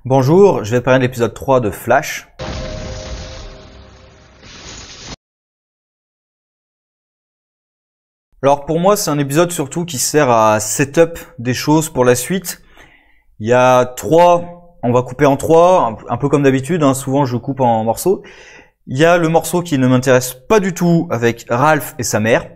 Bonjour, je vais parler de l'épisode 3 de Flash. Alors pour moi, c'est un épisode surtout qui sert à setup des choses pour la suite. Il y a trois, on va couper en trois, un peu comme d'habitude, hein, souvent je coupe en morceaux. Il y a le morceau qui ne m'intéresse pas du tout avec Ralph et sa mère.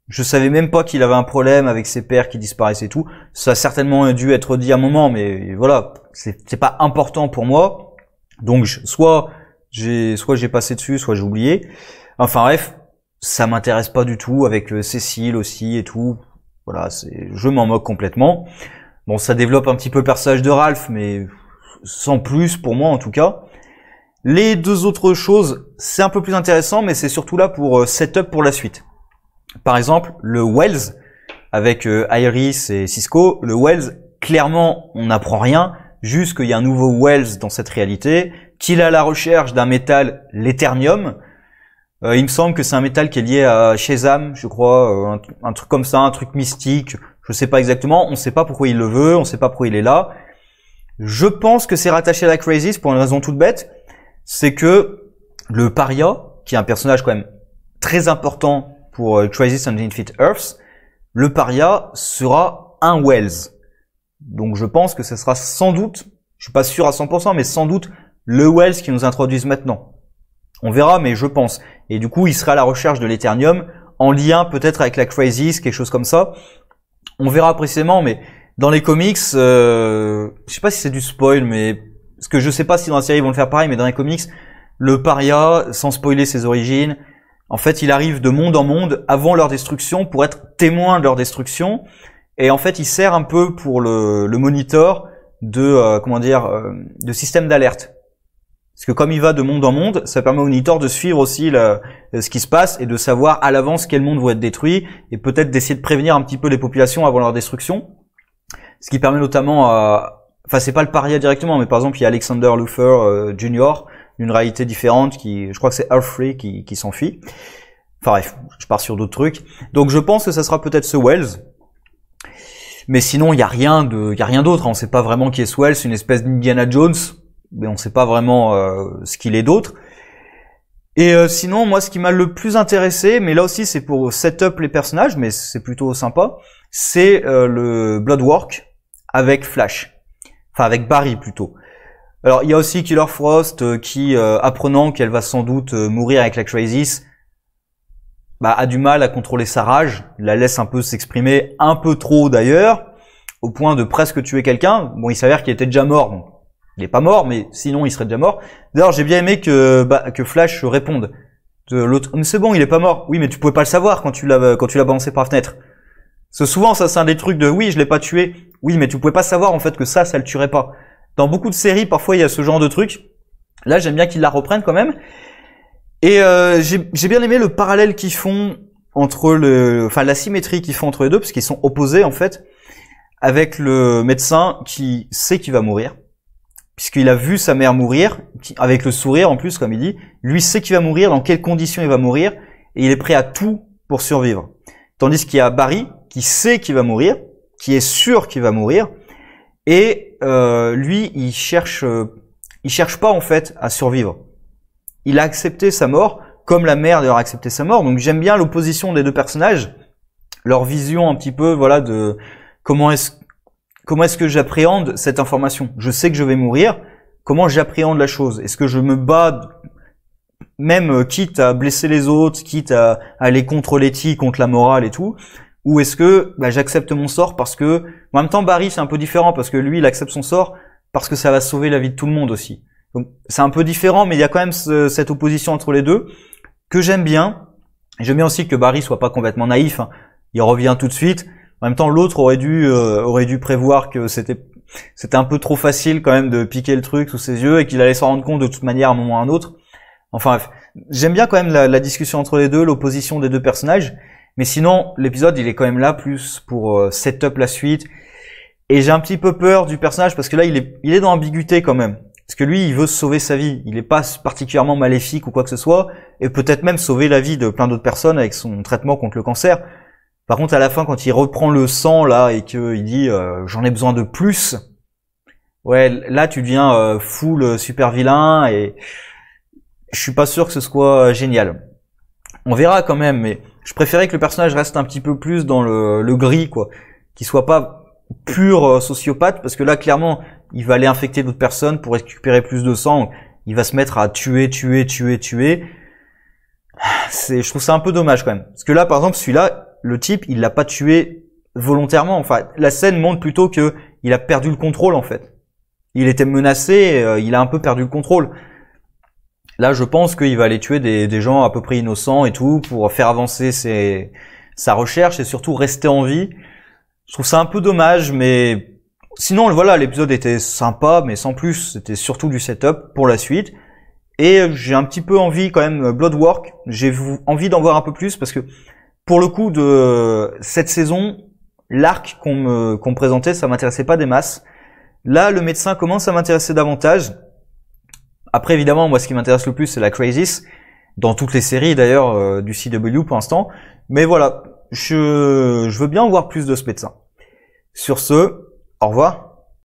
Je savais même pas qu'il avait un problème avec ses pères qui disparaissaient et tout. Ça a certainement dû être dit à un moment, mais voilà, c'est pas important pour moi. Donc soit j'ai passé dessus, soit j'ai oublié. Enfin bref, ça m'intéresse pas du tout avec Cécile aussi et tout. Voilà, je m'en moque complètement. Bon, ça développe un petit peu le personnage de Ralph, mais sans plus pour moi en tout cas. Les deux autres choses, c'est un peu plus intéressant, mais c'est surtout là pour setup pour la suite. Par exemple, le Wells, avec Iris et Cisco, le Wells, clairement, on n'apprend rien, juste qu'il y a un nouveau Wells dans cette réalité, qu'il est à la recherche d'un métal, l'Eternium. Il me semble que c'est un métal qui est lié à Shazam, je crois, un truc comme ça, un truc mystique, je sais pas exactement, on sait pas pourquoi il le veut, on sait pas pourquoi il est là. Je pense que c'est rattaché à la Crisis pour une raison toute bête, c'est que le Paria, qui est un personnage quand même très important pour Crisis on the Infinite Earths, le Paria sera un Wells. Donc je pense que ce sera sans doute, je suis pas sûr à 100%, mais sans doute le Wells qui nous introduisent maintenant. On verra, mais je pense. Et du coup, il sera à la recherche de l'Eternium, en lien peut-être avec la Crisis, quelque chose comme ça. On verra précisément, mais dans les comics, je sais pas si c'est du spoil, mais parce que je sais pas si dans la série ils vont le faire pareil, mais dans les comics, le Paria, sans spoiler ses origines, en fait, il arrive de monde en monde avant leur destruction pour être témoin de leur destruction. Et en fait, il sert un peu pour le monitor de de système d'alerte. Parce que comme il va de monde en monde, ça permet au monitor de suivre aussi ce qui se passe et de savoir à l'avance quel monde va être détruit et peut-être d'essayer de prévenir un petit peu les populations avant leur destruction. Ce qui permet notamment enfin, c'est pas le Paria directement, mais par exemple, il y a Alexander Luthor Jr., d'une réalité différente je crois que c'est Earth-Free qui s'enfuit. Enfin bref, je pars sur d'autres trucs. Donc je pense que ça sera peut-être ce Wells. Mais sinon, il y a rien d'autre. On sait pas vraiment qui est ce Wells. C'est une espèce d'Indiana Jones, mais on sait pas vraiment ce qu'il est d'autre. Et sinon, moi, ce qui m'a le plus intéressé, mais là aussi c'est pour setup les personnages, mais c'est plutôt sympa, c'est le Bloodwork avec Flash. Enfin, avec Barry plutôt. Alors, il y a aussi Killer Frost qui, apprenant qu'elle va sans doute mourir avec la Crisis, a du mal à contrôler sa rage, la laisse un peu s'exprimer, un peu trop d'ailleurs, au point de presque tuer quelqu'un. Bon, il s'avère qu'il était déjà mort, donc il est pas mort, mais sinon il serait déjà mort. D'ailleurs, j'ai bien aimé que Flash réponde. De l'autre, mais c'est bon, il est pas mort. Oui, mais tu pouvais pas le savoir quand tu l'as balancé par la fenêtre. Parce que souvent, ça c'est un des trucs de oui, je l'ai pas tué. Oui, mais tu pouvais pas savoir en fait que ça le tuerait pas. Dans beaucoup de séries, parfois, il y a ce genre de truc. Là, j'aime bien qu'ils la reprennent quand même. Et j'ai bien aimé le parallèle qu'ils font entre la symétrie qu'ils font entre les deux, parce qu'ils sont opposés en fait, avec le médecin qui sait qu'il va mourir, puisqu'il a vu sa mère mourir, avec le sourire en plus, comme il dit. Lui sait qu'il va mourir, dans quelles conditions il va mourir, et il est prêt à tout pour survivre. Tandis qu'il y a Barry qui sait qu'il va mourir, qui est sûr qu'il va mourir. Et lui, il cherche pas en fait à survivre. Il a accepté sa mort, comme la mère d'ailleurs a accepté sa mort. Donc j'aime bien l'opposition des deux personnages, leur vision un petit peu, voilà, de comment est-ce que j'appréhende cette information. Je sais que je vais mourir. Comment j'appréhende la chose? Est-ce que je me bats, même quitte à blesser les autres, quitte à aller contre l'éthique, contre la morale et tout? Ou est-ce que j'accepte mon sort parce que... En même temps, Barry, c'est un peu différent parce que lui, il accepte son sort parce que ça va sauver la vie de tout le monde aussi. Donc c'est un peu différent, mais il y a quand même cette opposition entre les deux que j'aime bien. J'aime bien aussi que Barry soit pas complètement naïf. Hein. Il revient tout de suite. En même temps, l'autre aurait dû prévoir que c'était un peu trop facile quand même de piquer le truc sous ses yeux et qu'il allait s'en rendre compte de toute manière à un moment ou à un autre. Enfin bref, j'aime bien quand même la discussion entre les deux, l'opposition des deux personnages. Mais sinon, l'épisode, il est quand même là plus pour setup la suite. Et j'ai un petit peu peur du personnage parce que là, il est dans l'ambiguïté quand même. Parce que lui, il veut sauver sa vie. Il est pas particulièrement maléfique ou quoi que ce soit. Et peut-être même sauver la vie de plein d'autres personnes avec son traitement contre le cancer. Par contre, à la fin, quand il reprend le sang, là, et qu'il dit « j'en ai besoin de plus », Ouais, là tu deviens full super vilain et je suis pas sûr que ce soit génial. On verra quand même, mais je préférais que le personnage reste un petit peu plus dans le gris, quoi. Qu'il soit pas pur sociopathe, parce que là, clairement, il va aller infecter d'autres personnes pour récupérer plus de sang. Il va se mettre à tuer. Je trouve ça un peu dommage quand même. Parce que là, par exemple, celui-là, le type, il l'a pas tué volontairement. Enfin, la scène montre plutôt que il a perdu le contrôle, en fait. Il était menacé, il a un peu perdu le contrôle. Là, je pense qu'il va aller tuer des gens à peu près innocents et tout pour faire avancer sa recherche et surtout rester en vie. Je trouve ça un peu dommage, mais sinon, voilà, l'épisode était sympa, mais sans plus. C'était surtout du setup pour la suite. Et j'ai un petit peu envie quand même, Bloodwork, j'ai envie d'en voir un peu plus parce que pour le coup de cette saison, l'arc qu'on me présentait, ça m'intéressait pas des masses. Là, le médecin commence à m'intéresser davantage. Après, évidemment, moi, ce qui m'intéresse le plus, c'est la Crisis, dans toutes les séries d'ailleurs du CW pour l'instant. Mais voilà, je veux bien en voir plus de ce médecin. Sur ce, au revoir.